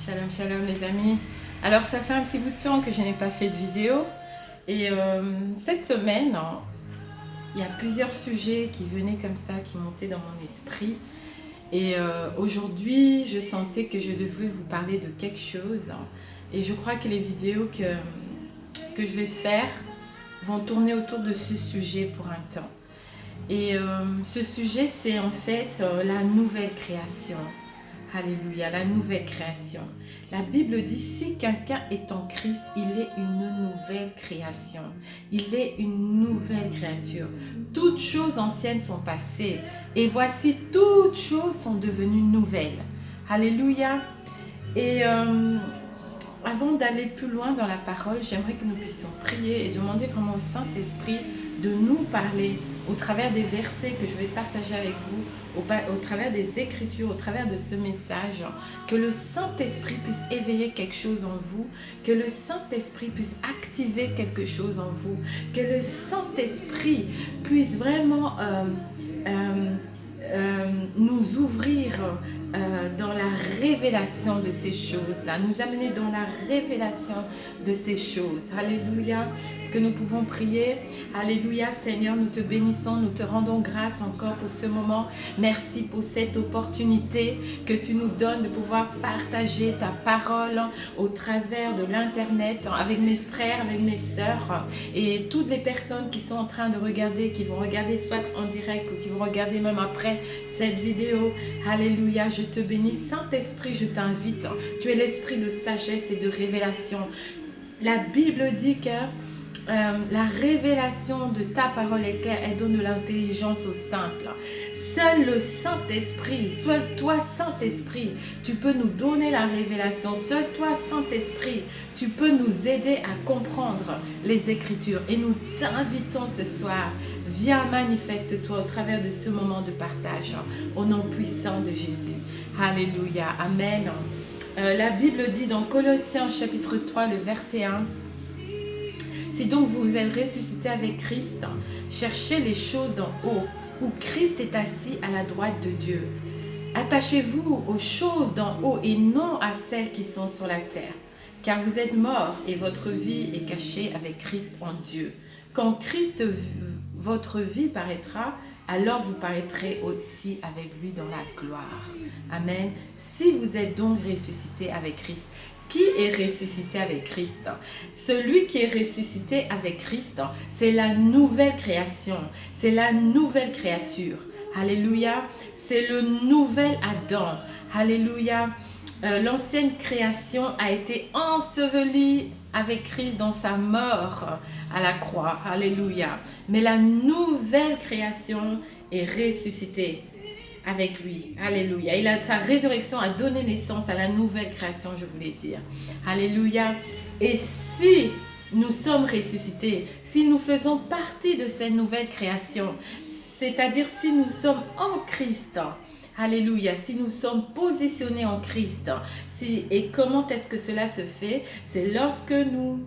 Shalom, shalom les amis. Alors ça fait un petit bout de temps que je n'ai pas fait de vidéo et cette semaine, il y a plusieurs sujets qui venaient comme ça, qui montaient dans mon esprit. Et aujourd'hui, je sentais que je devais vous parler de quelque chose. Et je crois que les vidéos que je vais faire vont tourner autour de ce sujet pour un temps. Et ce sujet, c'est en fait la nouvelle création. Alléluia, la nouvelle création. La Bible dit, si quelqu'un est en Christ, il est une nouvelle création. Il est une nouvelle créature. Toutes choses anciennes sont passées et voici, toutes choses sont devenues nouvelles. Alléluia. Et avant d'aller plus loin dans la parole, j'aimerais que nous puissions prier et demander vraiment au Saint-Esprit de nous parler au travers des versets que je vais partager avec vous, au travers des Écritures, au travers de ce message, que le Saint-Esprit puisse éveiller quelque chose en vous, que le Saint-Esprit puisse activer quelque chose en vous, que le Saint-Esprit puisse vraiment nous ouvrir dans la révélation de ces choses-là, nous amener dans la révélation de ces choses. Alléluia. Est-ce que nous pouvons prier? Alléluia, Seigneur, nous te bénissons, nous te rendons grâce encore pour ce moment. Merci pour cette opportunité que tu nous donnes de pouvoir partager ta parole au travers de l'Internet avec mes frères, avec mes sœurs et toutes les personnes qui sont en train de regarder, qui vont regarder soit en direct ou qui vont regarder même après cette vidéo. Alléluia, je te bénis. Saint-Esprit, je t'invite. Tu es l'esprit de sagesse et de révélation. La Bible dit que la révélation de ta parole est claire, elle donne de l'intelligence aux simples. Seul le Saint-Esprit, seul toi Saint-Esprit, tu peux nous donner la révélation. Seul toi Saint-Esprit, tu peux nous aider à comprendre les Écritures. Et nous t'invitons ce soir, viens manifeste-toi au travers de ce moment de partage, au nom puissant de Jésus. Alléluia, Amen. La Bible dit dans Colossiens chapitre 3, le verset 1, si donc vous êtes ressuscité avec Christ, cherchez les choses d'en haut, où Christ est assis à la droite de Dieu. Attachez-vous aux choses d'en haut et non à celles qui sont sur la terre, car vous êtes morts et votre vie est cachée avec Christ en Dieu. Quand Christ, votre vie paraîtra, alors vous paraîtrez aussi avec lui dans la gloire. Amen. Si vous êtes donc ressuscité avec Christ, qui est ressuscité avec Christ? Celui qui est ressuscité avec Christ, c'est la nouvelle création, c'est la nouvelle créature. Alléluia, c'est le nouvel Adam. Alléluia, l'ancienne création a été ensevelie avec Christ dans sa mort à la croix. Alléluia, mais la nouvelle création est ressuscitée avec lui. Alléluia. Sa résurrection a donné naissance à la nouvelle création, je voulais dire. Alléluia. Et si nous sommes ressuscités, si nous faisons partie de cette nouvelle création, c'est-à-dire si nous sommes en Christ, alléluia, si nous sommes positionnés en Christ, et comment est-ce que cela se fait? C'est lorsque nous,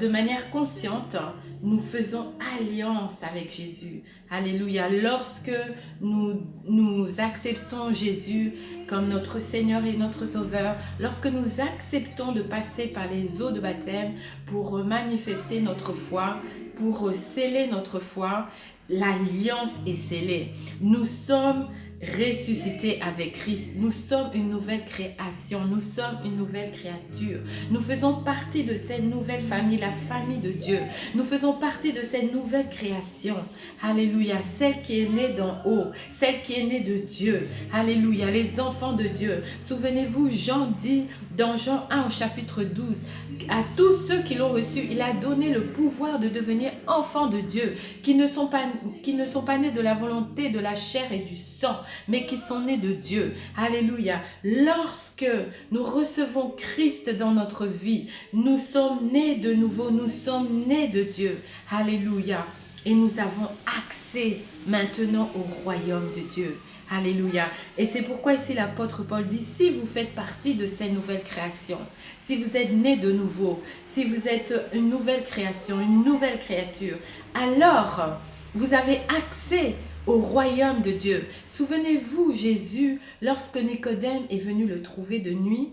de manière consciente, nous faisons alliance avec Jésus. Alléluia. Lorsque nous acceptons Jésus comme notre Seigneur et notre Sauveur, lorsque nous acceptons de passer par les eaux de baptême pour manifester notre foi, pour sceller notre foi, l'alliance est scellée. Nous sommes ressuscités avec Christ. Nous sommes une nouvelle création. Nous sommes une nouvelle créature. Nous faisons partie de cette nouvelle famille, la famille de Dieu. Nous faisons partie de cette nouvelle création. Alléluia. Celle qui est née d'en haut. Celle qui est née de Dieu. Alléluia. Les enfants de Dieu. Souvenez-vous, Jean dit dans Jean 1 au chapitre 12, à tous ceux qui l'ont reçu, il a donné le pouvoir de devenir enfants de Dieu, qui ne sont pas nés de la volonté de la chair et du sang, mais qui sont nés de Dieu. Alléluia. Lorsque nous recevons Christ dans notre vie, nous sommes nés de nouveau, nous sommes nés de Dieu. Alléluia. Et nous avons accès maintenant au royaume de Dieu. Alléluia. Et c'est pourquoi ici l'apôtre Paul dit, si vous faites partie de cette nouvelle création, si vous êtes nés de nouveau, si vous êtes une nouvelle création, une nouvelle créature, alors vous avez accès au royaume de Dieu. Souvenez-vous, Jésus, lorsque Nicodème est venu le trouver de nuit,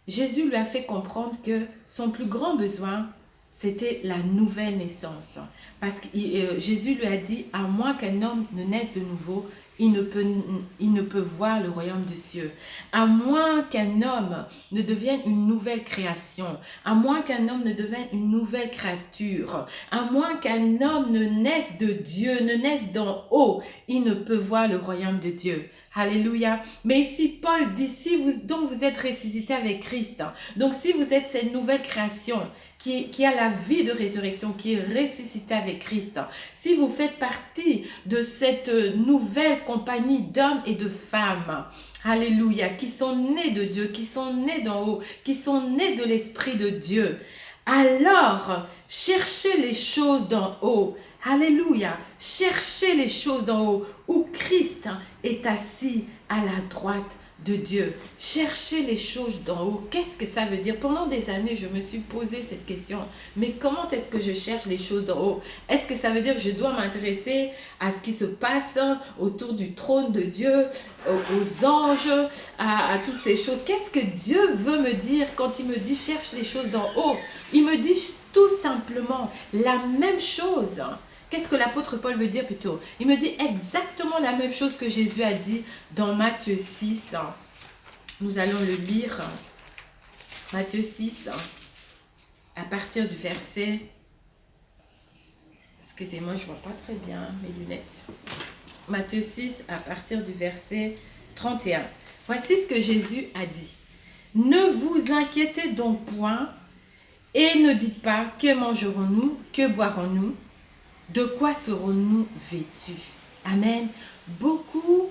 Jésus lui a fait comprendre que son plus grand besoin, c'était la nouvelle naissance. Parce que Jésus lui a dit, à moins qu'un homme ne naisse de nouveau, il ne peut voir le royaume des cieux. À moins qu'un homme ne devienne une nouvelle création, à moins qu'un homme ne devienne une nouvelle créature, à moins qu'un homme ne naisse de Dieu, ne naisse d'en haut, il ne peut voir le royaume de Dieu. Alléluia. Mais ici, Paul dit, donc vous êtes ressuscité avec Christ, donc si vous êtes cette nouvelle création qui a la vie de résurrection, qui est ressuscité avec Christ, si vous faites partie de cette nouvelle compagnie d'hommes et de femmes, alléluia, qui sont nés de Dieu, qui sont nés d'en haut, qui sont nés de l'Esprit de Dieu, alors cherchez les choses d'en haut. Alléluia. Cherchez les choses d'en haut où Christ est assis à la droite de Dieu. Cherchez les choses d'en haut. Qu'est-ce que ça veut dire? Pendant des années, je me suis posé cette question. Mais comment est-ce que je cherche les choses d'en haut? Est-ce que ça veut dire que je dois m'intéresser à ce qui se passe autour du trône de Dieu, aux anges, à toutes ces choses? Qu'est-ce que Dieu veut me dire quand il me dit cherche les choses d'en haut? Il me dit tout simplement la même chose. Qu'est-ce que l'apôtre Paul veut dire plutôt? Il me dit exactement la même chose que Jésus a dit dans Matthieu 6. Nous allons le lire. Matthieu 6, à partir du verset... Excusez-moi, je ne vois pas très bien mes lunettes. Matthieu 6, à partir du verset 31. Voici ce que Jésus a dit. Ne vous inquiétez donc point et ne dites pas que mangerons-nous, que boirons-nous, de quoi serons-nous vêtus? Amen. Beaucoup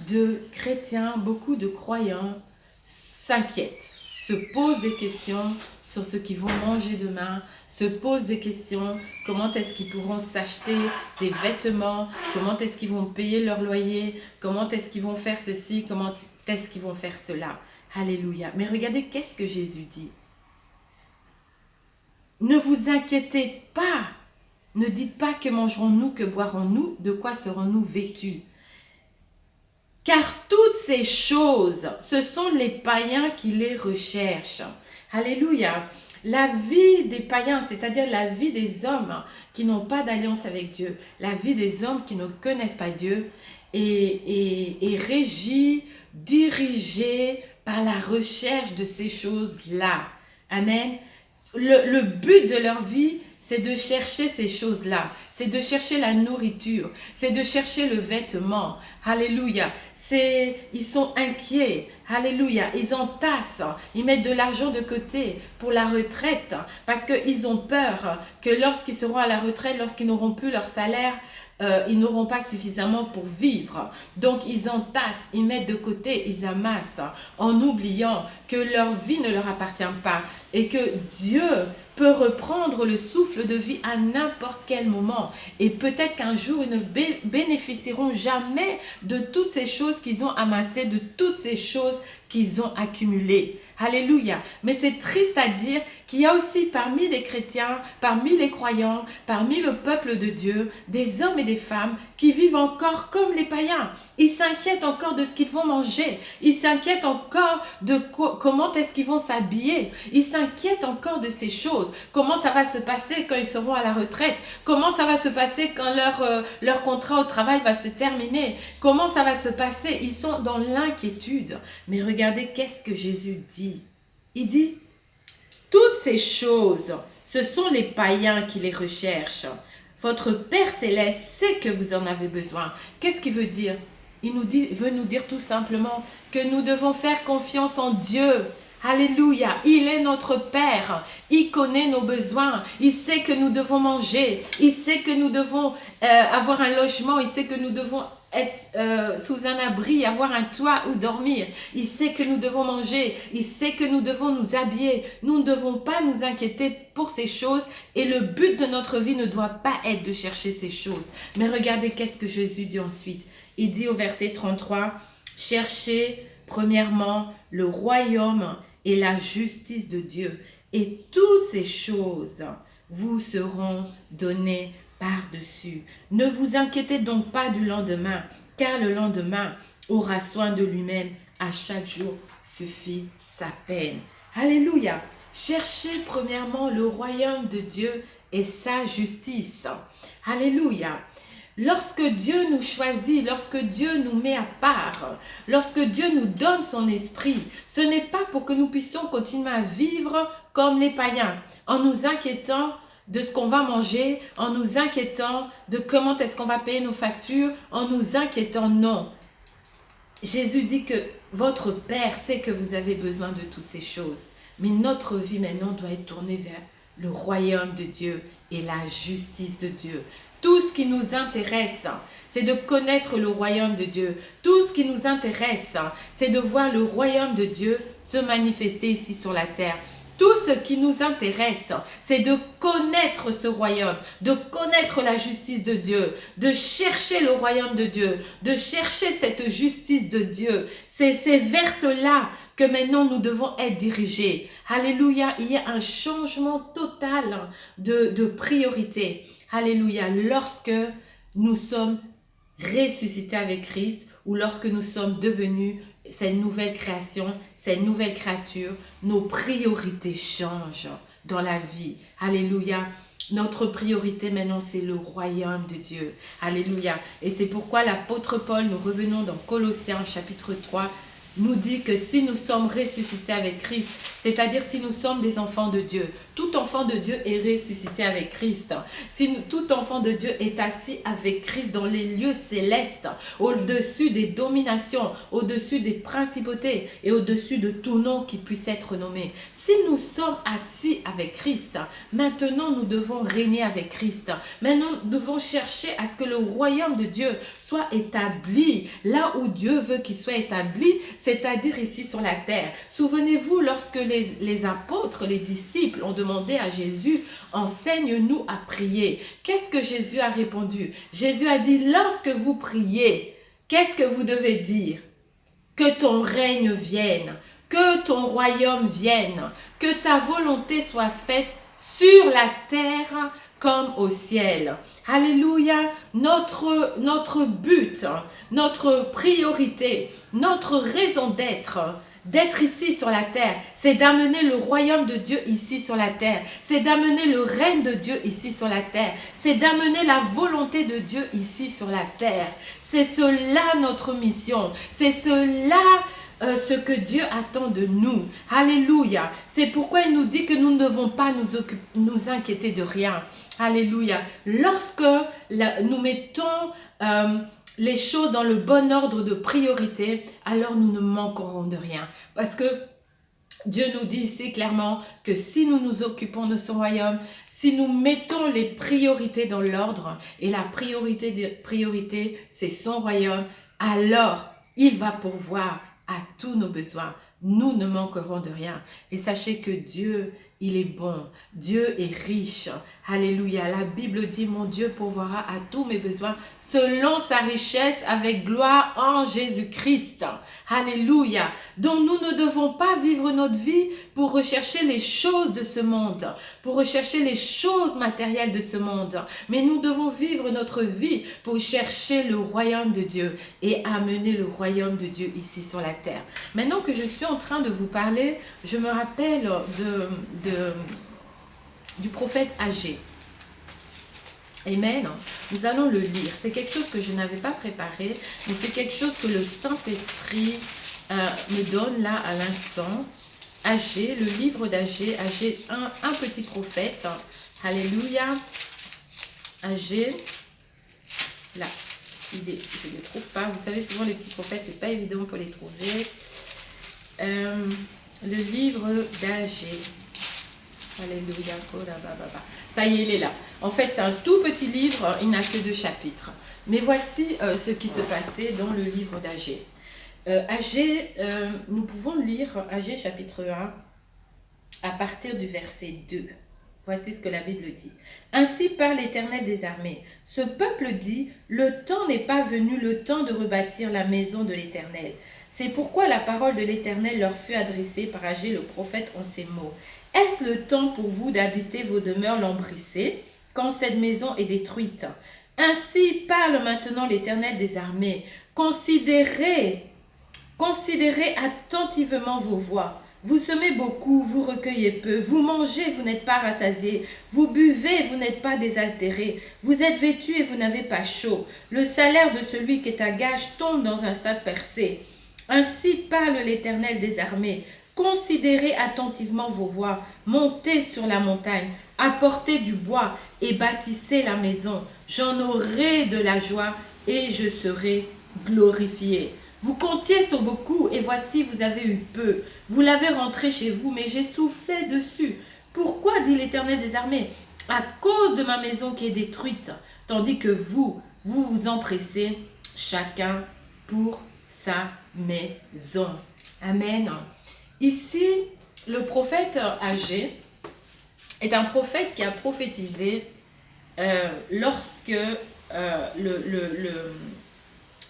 de chrétiens, beaucoup de croyants s'inquiètent, se posent des questions sur ce qu'ils vont manger demain, se posent des questions, comment est-ce qu'ils pourront s'acheter des vêtements, comment est-ce qu'ils vont payer leur loyer, comment est-ce qu'ils vont faire ceci, comment est-ce qu'ils vont faire cela. Alléluia. Mais regardez, qu'est-ce que Jésus dit? Ne vous inquiétez pas. Ne dites pas que mangerons-nous, que boirons-nous, de quoi serons-nous vêtus. Car toutes ces choses, ce sont les païens qui les recherchent. Alléluia. La vie des païens, c'est-à-dire la vie des hommes qui n'ont pas d'alliance avec Dieu, la vie des hommes qui ne connaissent pas Dieu, est régie, dirigée par la recherche de ces choses-là. Amen. Le but de leur vie, c'est de chercher ces choses-là. C'est de chercher la nourriture. C'est de chercher le vêtement. Alléluia. Ils sont inquiets. Alléluia. Ils entassent. Ils mettent de l'argent de côté pour la retraite. Parce qu'ils ont peur que lorsqu'ils seront à la retraite, lorsqu'ils n'auront plus leur salaire, ils n'auront pas suffisamment pour vivre. Donc, ils entassent, ils mettent de côté, ils amassent en oubliant que leur vie ne leur appartient pas et que Dieu peut reprendre le souffle de vie à n'importe quel moment. Et peut-être qu'un jour, ils ne bénéficieront jamais de toutes ces choses qu'ils ont amassées, de toutes ces choses qu'ils ont accumulées. Alléluia. Mais c'est triste à dire qu'il y a aussi parmi les chrétiens, parmi les croyants, parmi le peuple de Dieu, des hommes et des femmes qui vivent encore comme les païens. Ils s'inquiètent encore de ce qu'ils vont manger. Ils s'inquiètent encore de comment est-ce qu'ils vont s'habiller. Ils s'inquiètent encore de ces choses. Comment ça va se passer quand ils seront à la retraite? Comment ça va se passer quand leur contrat au travail va se terminer? Comment ça va se passer? Ils sont dans l'inquiétude. Mais regardez, qu'est-ce que Jésus dit? Il dit, toutes ces choses, ce sont les païens qui les recherchent. Votre Père Céleste sait que vous en avez besoin. Qu'est-ce qu'il veut dire? Il veut nous dire tout simplement que nous devons faire confiance en Dieu. Alléluia, il est notre Père, il connaît nos besoins, il sait que nous devons manger, il sait que nous devons avoir un logement, il sait que nous devons être sous un abri, avoir un toit où dormir. Il sait que nous devons manger, il sait que nous devons nous habiller. Nous ne devons pas nous inquiéter pour ces choses et le but de notre vie ne doit pas être de chercher ces choses. Mais regardez qu'est-ce que Jésus dit ensuite. Il dit au verset 33, « Cherchez premièrement le royaume et la justice de Dieu et toutes ces choses vous seront données par-dessus. Ne vous inquiétez donc pas du lendemain, car le lendemain aura soin de lui-même. À chaque jour suffit sa peine. » Alléluia. Cherchez premièrement le royaume de Dieu et sa justice. Alléluia. Lorsque Dieu nous choisit, lorsque Dieu nous met à part, lorsque Dieu nous donne son esprit, ce n'est pas pour que nous puissions continuer à vivre comme les païens, en nous inquiétant de ce qu'on va manger, en nous inquiétant de comment est-ce qu'on va payer nos factures, en nous inquiétant, non. Jésus dit que votre Père sait que vous avez besoin de toutes ces choses. Mais notre vie maintenant doit être tournée vers le royaume de Dieu et la justice de Dieu. Tout ce qui nous intéresse, c'est de connaître le royaume de Dieu. Tout ce qui nous intéresse, c'est de voir le royaume de Dieu se manifester ici sur la terre. Tout ce qui nous intéresse, c'est de connaître ce royaume, de connaître la justice de Dieu, de chercher le royaume de Dieu, de chercher cette justice de Dieu. C'est vers cela que maintenant nous devons être dirigés. Alléluia, il y a un changement total de priorité. Alléluia, lorsque nous sommes ressuscités avec Christ ou lorsque nous sommes devenus cette nouvelle création, cette nouvelle créature, nos priorités changent dans la vie. Alléluia. Notre priorité maintenant, c'est le royaume de Dieu. Alléluia. Et c'est pourquoi l'apôtre Paul, nous revenons dans Colossiens chapitre 3, nous dit que si nous sommes ressuscités avec Christ, c'est-à-dire si nous sommes des enfants de Dieu, tout enfant de Dieu est ressuscité avec Christ. Tout enfant de Dieu est assis avec Christ dans les lieux célestes, au-dessus des dominations, au-dessus des principautés et au-dessus de tout nom qui puisse être nommé. Si nous sommes assis avec Christ, maintenant nous devons régner avec Christ. Maintenant nous devons chercher à ce que le royaume de Dieu soit établi là où Dieu veut qu'il soit établi, c'est-à-dire ici sur la terre. Souvenez-vous, lorsque les apôtres, les disciples ont demandé à Jésus, enseigne-nous à prier. Qu'est-ce que Jésus a répondu? Jésus a dit, lorsque vous priez, qu'est-ce que vous devez dire? Que ton règne vienne, que ton royaume vienne, que ta volonté soit faite sur la terre comme au ciel. Alléluia. Notre but, notre priorité, notre raison d'être ici sur la terre, c'est d'amener le royaume de Dieu ici sur la terre, c'est d'amener le règne de Dieu ici sur la terre, c'est d'amener la volonté de Dieu ici sur la terre. C'est cela notre mission, c'est cela ce que Dieu attend de nous. Alléluia. C'est pourquoi il nous dit que nous ne devons pas nous inquiéter de rien. Alléluia. Lorsque nous mettons les choses dans le bon ordre de priorité, alors nous ne manquerons de rien. Parce que Dieu nous dit ici clairement que si nous nous occupons de son royaume, si nous mettons les priorités dans l'ordre, et la priorité des priorités, c'est son royaume, alors il va pourvoir à tous nos besoins. Nous ne manquerons de rien. Et sachez que Dieu, il est bon. Dieu est riche. Alléluia. La Bible dit, mon Dieu pourvoira à tous mes besoins selon sa richesse avec gloire en Jésus-Christ. Alléluia. Donc nous ne devons pas vivre notre vie pour rechercher les choses de ce monde, pour rechercher les choses matérielles de ce monde. Mais nous devons vivre notre vie pour chercher le royaume de Dieu et amener le royaume de Dieu ici sur la terre. Maintenant que je suis en train de vous parler, je me rappelle du prophète Agé. Amen. Nous allons le lire. C'est quelque chose que je n'avais pas préparé, mais c'est quelque chose que le Saint-Esprit me donne là à l'instant. Agé, le livre d'Agé, Agé, un petit prophète. Alléluia. Agé, là, je ne les trouve pas. Vous savez, souvent les petits prophètes, c'est pas évident pour les trouver. Le livre d'Agé. Alléluia. Ça y est, il est là. En fait, c'est un tout petit livre, il n'a que 2 chapitres. Mais voici ce qui se passait dans le livre d'Agé. Agé, nous pouvons lire Agé chapitre 1 à partir du verset 2. Voici ce que la Bible dit. Ainsi parle l'Éternel des armées. Ce peuple dit, le temps n'est pas venu, le temps de rebâtir la maison de l'Éternel. C'est pourquoi la parole de l'Éternel leur fut adressée par Agé le prophète en ces mots. Est-ce le temps pour vous d'habiter vos demeures lambrissées, quand cette maison est détruite? Ainsi parle maintenant l'Éternel des armées. Considérez attentivement vos voies. Vous semez beaucoup, vous recueillez peu. Vous mangez, vous n'êtes pas rassasiés. Vous buvez, vous n'êtes pas désaltérés. Vous êtes vêtus et vous n'avez pas chaud. Le salaire de celui qui est à gage tombe dans un sac percé. Ainsi parle l'Éternel des armées. Considérez attentivement vos voies. Montez sur la montagne. Apportez du bois et bâtissez la maison. J'en aurai de la joie et je serai glorifié. Vous comptiez sur beaucoup et voici vous avez eu peu. Vous l'avez rentré chez vous, mais j'ai soufflé dessus. Pourquoi, dit l'Éternel des armées? À cause de ma maison qui est détruite, tandis que vous vous empressez, chacun pour sa maison. Amen. Ici, le prophète Agé est un prophète qui a prophétisé lorsque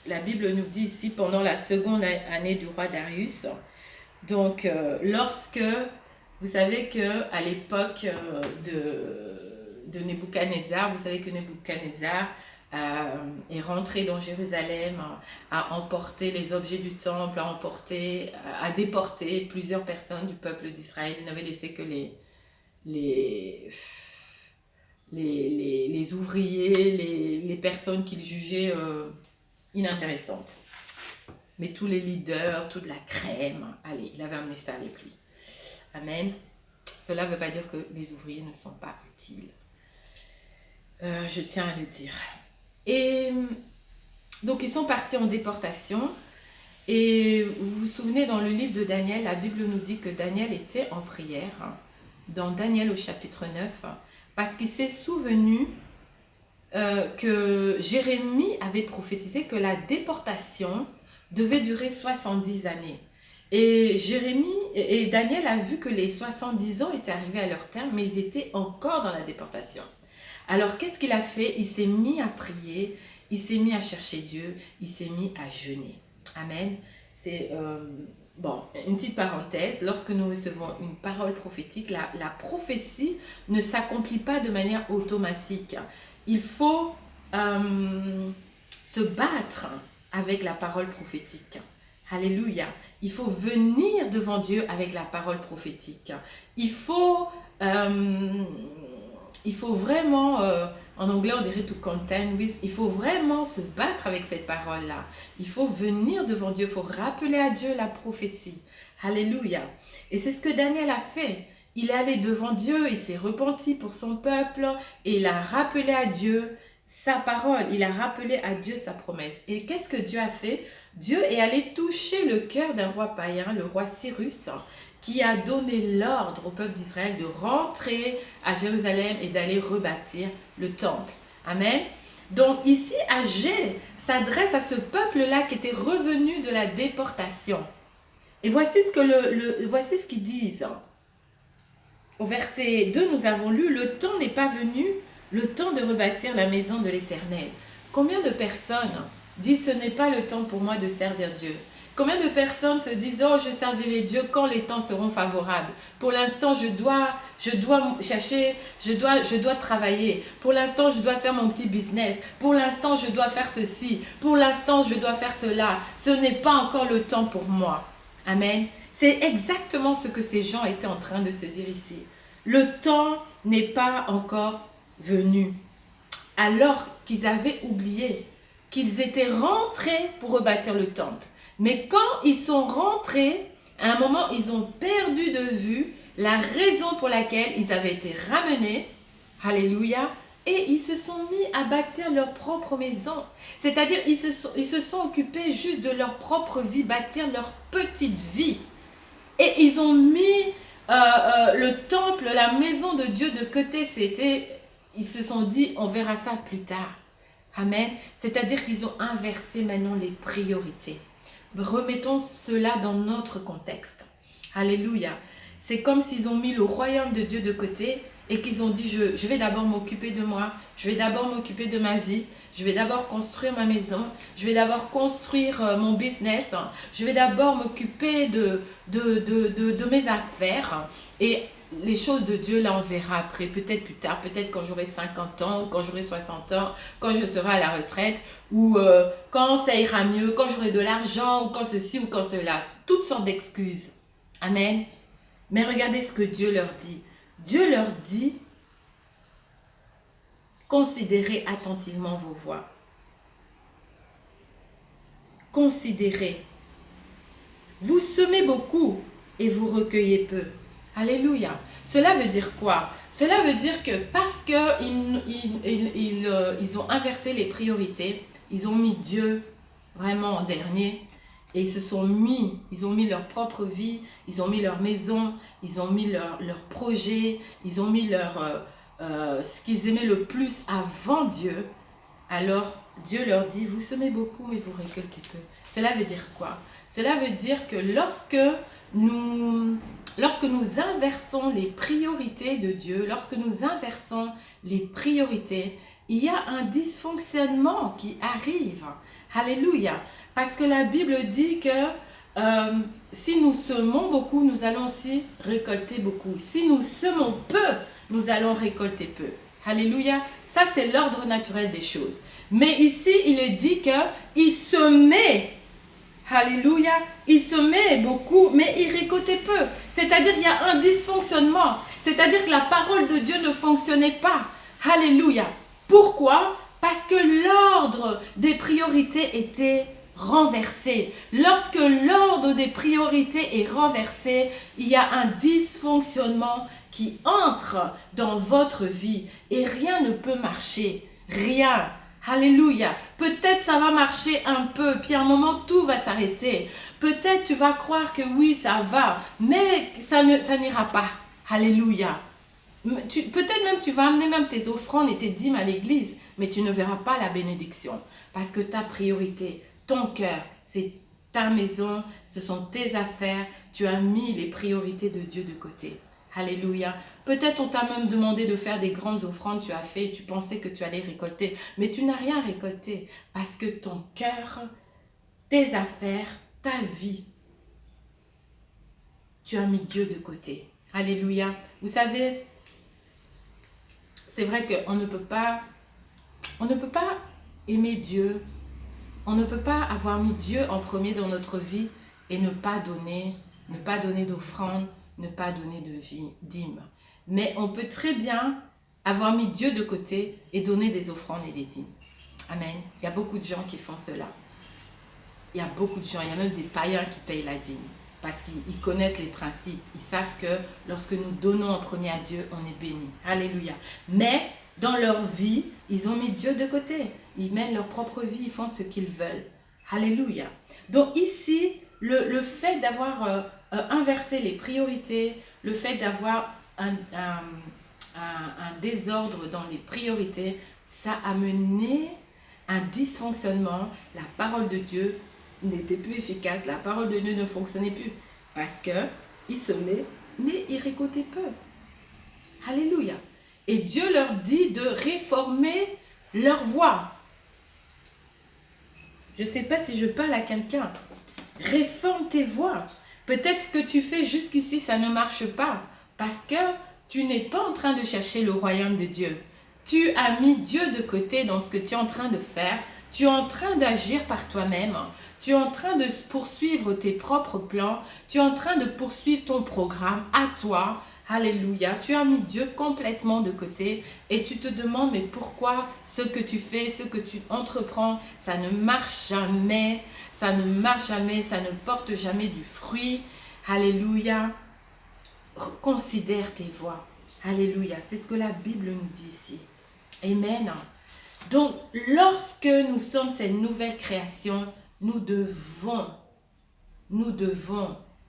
la Bible nous dit ici pendant la seconde année du roi Darius. Donc, lorsque, vous savez qu'à l'époque de Nebuchadnezzar, vous savez que Nebuchadnezzar est rentré dans Jérusalem, a emporté les objets du temple, a déporté plusieurs personnes du peuple d'Israël. Il n'avait laissé que les ouvriers, les personnes qu'il jugeait inintéressantes. Mais tous les leaders, toute la crème, allez, il avait amené ça avec lui. Amen. Cela ne veut pas dire que les ouvriers ne sont pas utiles. Je tiens à le dire. Et donc, ils sont partis en déportation. Et vous vous souvenez, dans le livre de Daniel, la Bible nous dit que Daniel était en prière, dans Daniel au chapitre 9, parce qu'il s'est souvenu que Jérémie avait prophétisé que la déportation devait durer 70 années. Et Daniel a vu que les 70 ans étaient arrivés à leur terme, mais ils étaient encore dans la déportation. Alors, qu'est-ce qu'il a fait? Il s'est mis à prier, il s'est mis à chercher Dieu, il s'est mis à jeûner. Amen. C'est bon, une petite parenthèse. Lorsque nous recevons une parole prophétique, la prophétie ne s'accomplit pas de manière automatique. Il faut se battre avec la parole prophétique. Alléluia. Il faut venir devant Dieu avec la parole prophétique. Il faut vraiment, en anglais on dirait to contend with, il faut vraiment se battre avec cette parole-là. Il faut venir devant Dieu, il faut rappeler à Dieu la prophétie. Alléluia. Et c'est ce que Daniel a fait. Il est allé devant Dieu, il s'est repenti pour son peuple et il a rappelé à Dieu sa parole. Il a rappelé à Dieu sa promesse. Et qu'est-ce que Dieu a fait? Dieu est allé toucher le cœur d'un roi païen, le roi Cyrus, qui a donné l'ordre au peuple d'Israël de rentrer à Jérusalem et d'aller rebâtir le temple. Amen. Donc ici, Agé s'adresse à ce peuple-là qui était revenu de la déportation. Et voici voici ce qu'ils disent. Au verset 2, nous avons lu « Le temps n'est pas venu, le temps de rebâtir la maison de l'Éternel. » Combien de personnes disent « Ce n'est pas le temps pour moi de servir Dieu ?» Combien de personnes se disent « Oh, je servirai Dieu quand les temps seront favorables. Pour l'instant, je dois chercher, je dois travailler. Pour l'instant, je dois faire mon petit business. Pour l'instant, je dois faire ceci. Pour l'instant, je dois faire cela. Ce n'est pas encore le temps pour moi. » Amen. C'est exactement ce que ces gens étaient en train de se dire ici. Le temps n'est pas encore venu. Alors qu'ils avaient oublié qu'ils étaient rentrés pour rebâtir le temple. Mais quand ils sont rentrés, à un moment, ils ont perdu de vue la raison pour laquelle ils avaient été ramenés. Alléluia. Et ils se sont mis à bâtir leur propre maison. C'est-à-dire, ils se sont occupés juste de leur propre vie, bâtir leur petite vie. Et ils ont mis le temple, la maison de Dieu de côté. Ils se sont dit, on verra ça plus tard. Amen. C'est-à-dire qu'ils ont inversé maintenant les priorités. Remettons cela dans notre contexte. Alléluia. C'est comme s'ils ont mis le royaume de Dieu de côté et qu'ils ont dit, je vais d'abord m'occuper de moi, je vais d'abord m'occuper de ma vie, je vais d'abord construire ma maison, je vais d'abord construire mon business, je vais d'abord m'occuper de mes affaires et les choses de Dieu, là, on verra après, peut-être plus tard, peut-être quand j'aurai 50 ans, ou quand j'aurai 60 ans, quand je serai à la retraite, ou quand ça ira mieux, quand j'aurai de l'argent, ou quand ceci, ou quand cela. Toutes sortes d'excuses. Amen. Mais regardez ce que Dieu leur dit. Dieu leur dit, considérez attentivement vos voies. Considérez. Vous semez beaucoup et vous recueillez peu. Alléluia. Cela veut dire quoi? Cela veut dire que parce qu'ils ont inversé les priorités, ils ont mis Dieu vraiment en dernier et ils ont mis leur propre vie, ils ont mis leur maison, ils ont mis leur projet, ils ont mis ce qu'ils aimaient le plus avant Dieu. Alors Dieu leur dit, vous semez beaucoup mais vous récoltez peu. Cela veut dire quoi? Cela veut dire que lorsque nous inversons les priorités de Dieu, lorsque nous inversons les priorités, il y a un dysfonctionnement qui arrive. Alléluia. Parce que la Bible dit que si nous semons beaucoup, nous allons aussi récolter beaucoup. Si nous semons peu, nous allons récolter peu. Alléluia. Ça, c'est l'ordre naturel des choses. Mais ici, il est dit qu'il semait. Alléluia. Il semait beaucoup, mais il récoltait peu. C'est-à-dire qu'il y a un dysfonctionnement. C'est-à-dire que la parole de Dieu ne fonctionnait pas. Alléluia. Pourquoi? Parce que l'ordre des priorités était renversé. Lorsque l'ordre des priorités est renversé, il y a un dysfonctionnement qui entre dans votre vie et rien ne peut marcher. Rien. Alléluia. Peut-être ça va marcher un peu, puis à un moment tout va s'arrêter. Peut-être tu vas croire que oui, ça va, mais ça n'ira pas. Alléluia. Peut-être même tu vas amener même tes offrandes et tes dîmes à l'église, mais tu ne verras pas la bénédiction. Parce que ta priorité, ton cœur, c'est ta maison, ce sont tes affaires. Tu as mis les priorités de Dieu de côté. Alléluia. Peut-être on t'a même demandé de faire des grandes offrandes, tu as fait, tu pensais que tu allais récolter, mais tu n'as rien récolté parce que ton cœur, tes affaires, ta vie, tu as mis Dieu de côté. Alléluia. Vous savez, c'est vrai qu'on ne peut pas aimer Dieu, on ne peut pas avoir mis Dieu en premier dans notre vie et ne pas donner d'offrande, ne pas donner de dîmes. Mais on peut très bien avoir mis Dieu de côté et donner des offrandes et des dîmes. Amen. Il y a beaucoup de gens qui font cela. Il y a beaucoup de gens, il y a même des païens qui payent la dîme. Parce qu'ils connaissent les principes. Ils savent que lorsque nous donnons en premier à Dieu, on est béni. Alléluia. Mais dans leur vie, ils ont mis Dieu de côté. Ils mènent leur propre vie, ils font ce qu'ils veulent. Alléluia. Donc ici, le fait d'avoir inversé les priorités, le fait d'avoir un désordre dans les priorités, ça a mené un dysfonctionnement. La parole de Dieu n'était plus efficace, la parole de Dieu ne fonctionnait plus parce qu'ils semaient, mais ils récoltaient peu. Alléluia. Et Dieu leur dit de réformer leur voie. Je ne sais pas si je parle à quelqu'un. Réforme tes voies. Peut-être que tu fais jusqu'ici, ça ne marche pas parce que tu n'es pas en train de chercher le royaume de Dieu. Tu as mis Dieu de côté dans ce que tu es en train de faire. Tu es en train d'agir par toi-même. Tu es en train de poursuivre tes propres plans. Tu es en train de poursuivre ton programme à toi. Alléluia. Tu as mis Dieu complètement de côté et tu te demandes, mais pourquoi ce que tu fais, ce que tu entreprends, ça ne marche jamais. Ça ne marche jamais, ça ne porte jamais du fruit. Alléluia. Considère tes voies. Alléluia. C'est ce que la Bible nous dit ici. Amen. Donc, lorsque nous sommes cette nouvelle création, nous devons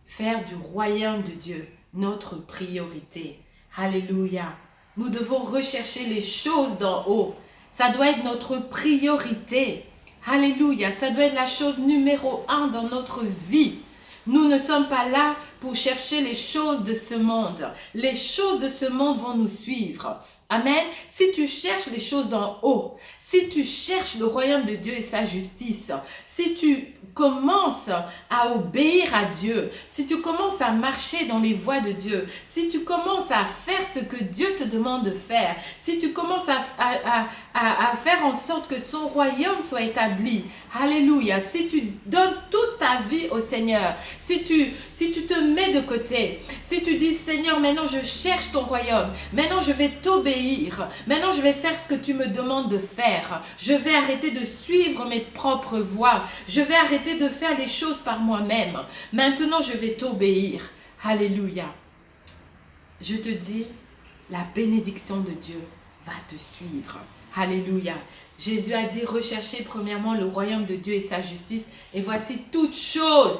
faire du royaume de Dieu notre priorité. Alléluia. Nous devons rechercher les choses d'en haut. Ça doit être notre priorité. Alléluia. Ça doit être la chose numéro 1 dans notre vie. Nous ne sommes pas là pour chercher les choses de ce monde. Les choses de ce monde vont nous suivre. Amen. Si tu cherches les choses d'en haut, si tu cherches le royaume de Dieu et sa justice, si tu commences à obéir à Dieu, si tu commences à marcher dans les voies de Dieu, si tu commences à faire ce que Dieu te demande de faire, si tu commences à faire en sorte que son royaume soit établi, alléluia, si tu donnes toute ta vie au Seigneur, si tu te mets de côté, si tu dis Seigneur, maintenant je cherche ton royaume, maintenant je vais t'obéir, maintenant je vais faire ce que tu me demandes de faire, je vais arrêter de suivre mes propres voies, je vais arrêter de faire les choses par moi-même, maintenant je vais t'obéir, alléluia. Je te dis, la bénédiction de Dieu va te suivre, alléluia. Jésus a dit, recherchez premièrement le royaume de Dieu et sa justice, et voici toutes choses,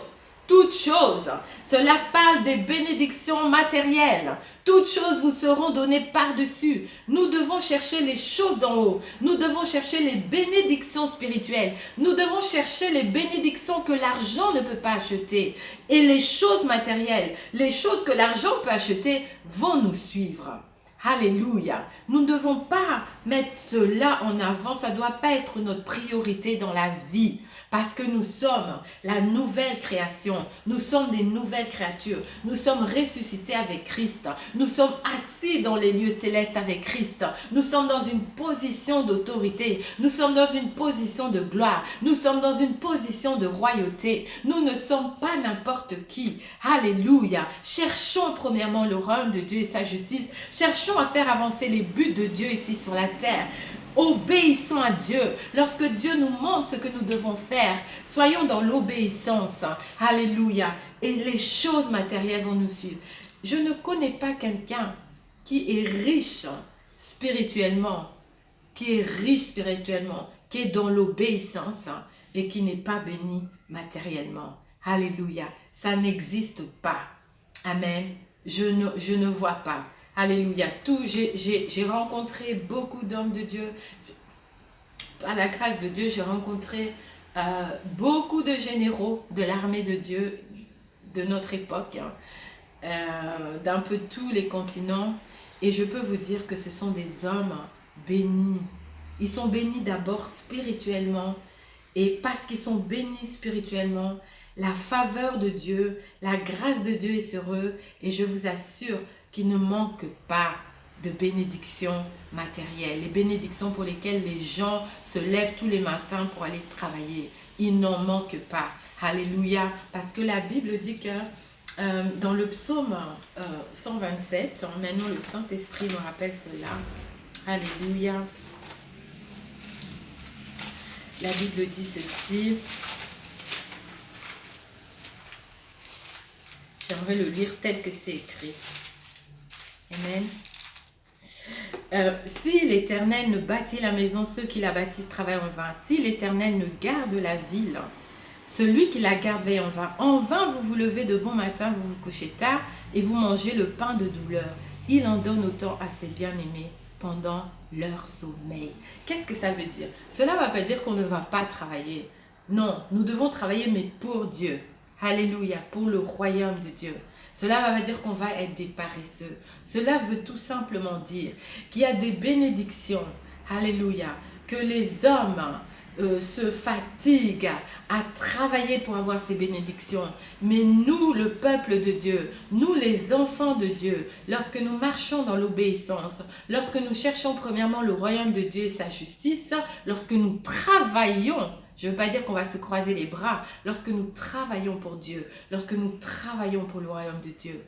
cela parle des bénédictions matérielles. Toutes choses vous seront données par-dessus. Nous devons chercher les choses d'en haut. Nous devons chercher les bénédictions spirituelles. Nous devons chercher les bénédictions que l'argent ne peut pas acheter. Et les choses matérielles, les choses que l'argent peut acheter, vont nous suivre. Alléluia. Nous ne devons pas mettre cela en avant. Ça ne doit pas être notre priorité dans la vie. Parce que nous sommes la nouvelle création. Nous sommes des nouvelles créatures. Nous sommes ressuscités avec Christ. Nous sommes assis dans les lieux célestes avec Christ. Nous sommes dans une position d'autorité. Nous sommes dans une position de gloire. Nous sommes dans une position de royauté. Nous ne sommes pas n'importe qui. Alléluia. Cherchons premièrement le royaume de Dieu et sa justice. Cherchons à faire avancer les buts de Dieu ici sur la terre. Obéissons à Dieu. Lorsque Dieu nous montre ce que nous devons faire, soyons dans l'obéissance. Alléluia. Et les choses matérielles vont nous suivre. Je ne connais pas quelqu'un qui est riche spirituellement, qui est dans l'obéissance et qui n'est pas béni matériellement. Alléluia. Ça n'existe pas. Amen. Je ne vois pas. Alléluia. J'ai rencontré beaucoup d'hommes de Dieu. Par la grâce de Dieu, j'ai rencontré beaucoup de généraux de l'armée de Dieu de notre époque, d'un peu tous les continents. Et je peux vous dire que ce sont des hommes bénis. Ils sont bénis d'abord spirituellement. Et parce qu'ils sont bénis spirituellement, la faveur de Dieu, la grâce de Dieu est sur eux. Et je vous assure qu'il ne manque pas de bénédictions matérielles, les bénédictions pour lesquelles les gens se lèvent tous les matins pour aller travailler. Il n'en manque pas. Alléluia. Parce que la Bible dit que dans le psaume 127, maintenant le Saint-Esprit me rappelle cela. Alléluia. La Bible dit ceci. J'aimerais le lire tel que c'est écrit. Amen. Si l'Éternel ne bâtit la maison, ceux qui la bâtissent travaillent en vain. Si l'Éternel ne garde la ville, celui qui la garde veille en vain. En vain, vous vous levez de bon matin, vous vous couchez tard et vous mangez le pain de douleur. Il en donne autant à ses bien-aimés pendant leur sommeil. Qu'est-ce que ça veut dire? Cela ne va pas dire qu'on ne va pas travailler. Non, nous devons travailler, mais pour Dieu. Alléluia, pour le royaume de Dieu. Cela va pas dire qu'on va être des paresseux. Cela veut tout simplement dire qu'il y a des bénédictions. Alléluia. Que les hommes se fatiguent à travailler pour avoir ces bénédictions. Mais nous, le peuple de Dieu, nous les enfants de Dieu, lorsque nous marchons dans l'obéissance, lorsque nous cherchons premièrement le royaume de Dieu et sa justice, lorsque nous travaillons, je ne veux pas dire qu'on va se croiser les bras. Lorsque nous travaillons pour Dieu, lorsque nous travaillons pour le royaume de Dieu,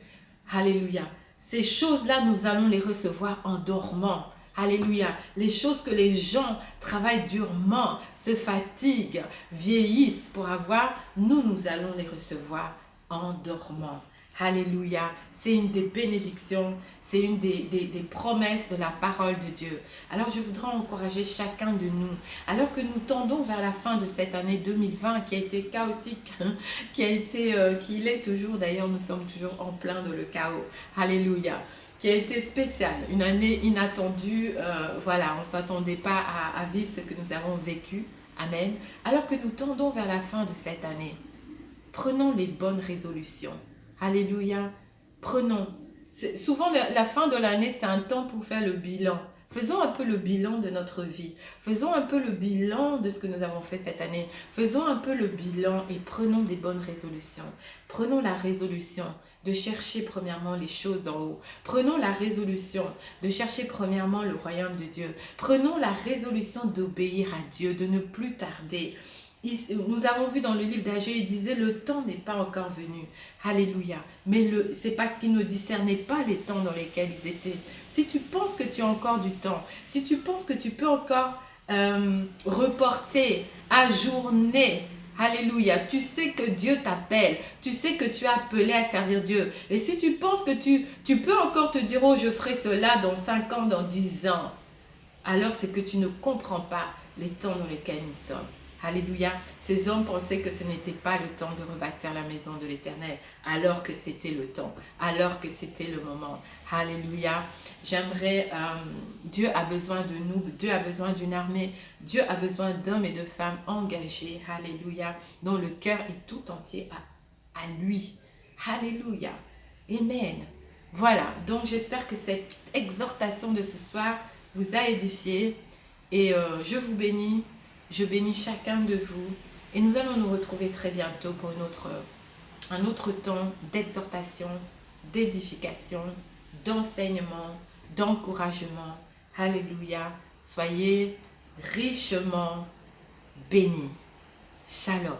alléluia, ces choses-là, nous allons les recevoir en dormant. Alléluia, les choses que les gens travaillent durement, se fatiguent, vieillissent pour avoir, nous allons les recevoir en dormant. Alléluia, c'est une des bénédictions, c'est une des promesses de la parole de Dieu. Alors je voudrais encourager chacun de nous, alors que nous tendons vers la fin de cette année 2020 qui a été chaotique, qui l'est toujours, d'ailleurs nous sommes toujours en plein dans le chaos. Alléluia, qui a été spéciale, une année inattendue, voilà, on ne s'attendait pas à vivre ce que nous avons vécu. Amen. Alors que nous tendons vers la fin de cette année, prenons les bonnes résolutions. Alléluia. Prenons. Souvent, la fin de l'année, c'est un temps pour faire le bilan. Faisons un peu le bilan de notre vie. Faisons un peu le bilan de ce que nous avons fait cette année. Faisons un peu le bilan et prenons des bonnes résolutions. Prenons la résolution de chercher premièrement les choses d'en haut. Prenons la résolution de chercher premièrement le royaume de Dieu. Prenons la résolution d'obéir à Dieu, de ne plus tarder. Nous avons vu dans le livre d'Agée, il disait le temps n'est pas encore venu. Alléluia. Mais c'est parce qu'ils ne discernaient pas les temps dans lesquels ils étaient. Si tu penses que tu as encore du temps, si tu penses que tu peux encore reporter, ajourner, alléluia, tu sais que Dieu t'appelle, tu sais que tu es appelé à servir Dieu. Et si tu penses que tu peux encore te dire, oh je ferai cela dans 5 ans, dans 10 ans, alors c'est que tu ne comprends pas les temps dans lesquels nous sommes. Alléluia. Ces hommes pensaient que ce n'était pas le temps de rebâtir la maison de l'Éternel, alors que c'était le temps, alors que c'était le moment. Alléluia. J'aimerais, Dieu a besoin de nous, Dieu a besoin d'une armée, Dieu a besoin d'hommes et de femmes engagés, alléluia, dont le cœur est tout entier à lui. Alléluia. Amen. Voilà, donc j'espère que cette exhortation de ce soir vous a édifié et je vous bénis. Je bénis chacun de vous et nous allons nous retrouver très bientôt pour un autre temps d'exhortation, d'édification, d'enseignement, d'encouragement. Alléluia. Soyez richement bénis. Shalom.